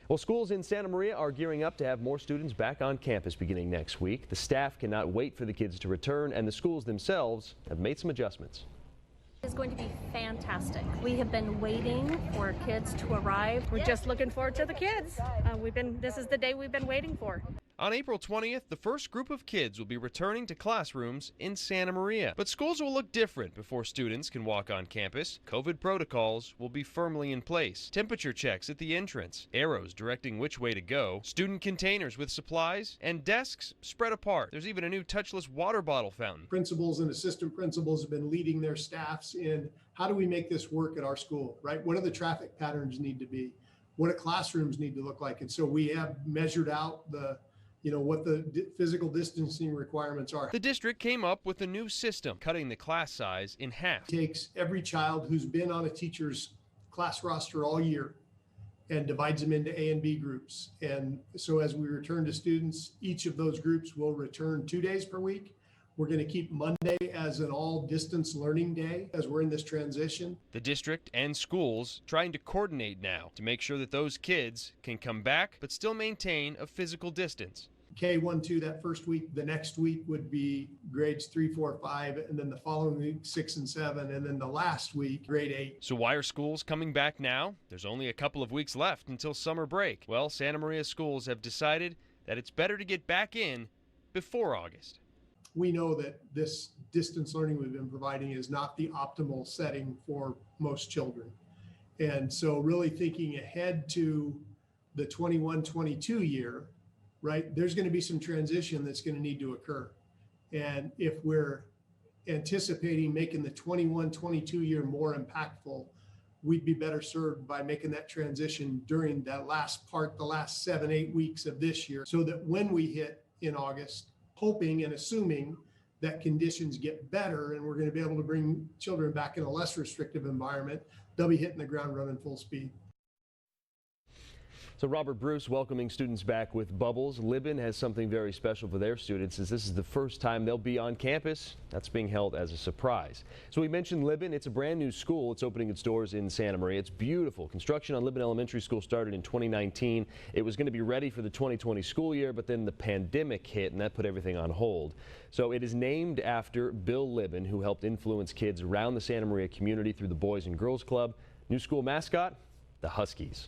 Well, schools in Santa Maria are gearing up to have more students back on campus beginning next week. The staff cannot wait for the kids to return, and the schools themselves have made some adjustments. It's going to be fantastic. We have been waiting for kids to arrive. We're just looking forward to the kids. This is the day we've been waiting for. On April 20th, the first group of kids will be returning to classrooms in Santa Maria. But schools will look different before students can walk on campus. COVID protocols will be firmly in place. Temperature checks at the entrance, arrows directing which way to go, student containers with supplies, and desks spread apart. There's even a new touchless water bottle fountain. Principals and assistant principals have been leading their staffs in how do we make this work at our school, right? What do the traffic patterns need to be? What do classrooms need to look like? And so we have measured out what the physical distancing requirements are. The district came up with a new system, cutting the class size in half. It takes every child who's been on a teacher's class roster all year and divides them into A and B groups. And so as we return to students, each of those groups will return 2 days per week. We're going to keep Monday as an all distance learning day as we're in this transition. The district and schools trying to coordinate now to make sure that those kids can come back but still maintain a physical distance. K-1-2 that first week, the next week would be grades 3, 4, 5, and then the following week 6 and 7, and then the last week grade 8. So why are schools coming back now? There's only a couple of weeks left until summer break. Well, Santa Maria schools have decided that it's better to get back in before August. We know that this distance learning we've been providing is not the optimal setting for most children. And so really thinking ahead to the 21-22 year, right, there's going to be some transition that's going to need to occur. And if we're anticipating making the 21-22 year more impactful, we'd be better served by making that transition during that last part, the last 7-8 weeks of this year, so that when we hit in August, hoping and assuming that conditions get better and we're going to be able to bring children back in a less restrictive environment, they'll be hitting the ground running full speed. So Robert Bruce welcoming students back with Bubbles. Libin has something very special for their students, as this is the first time they'll be on campus. That's being held as a surprise. So we mentioned Libin. It's a brand new school. It's opening its doors in Santa Maria. It's beautiful. Construction on Libin Elementary School started in 2019. It was going to be ready for the 2020 school year, but then the pandemic hit and that put everything on hold. So it is named after Bill Libin, who helped influence kids around the Santa Maria community through the Boys and Girls Club. New school mascot, the Huskies.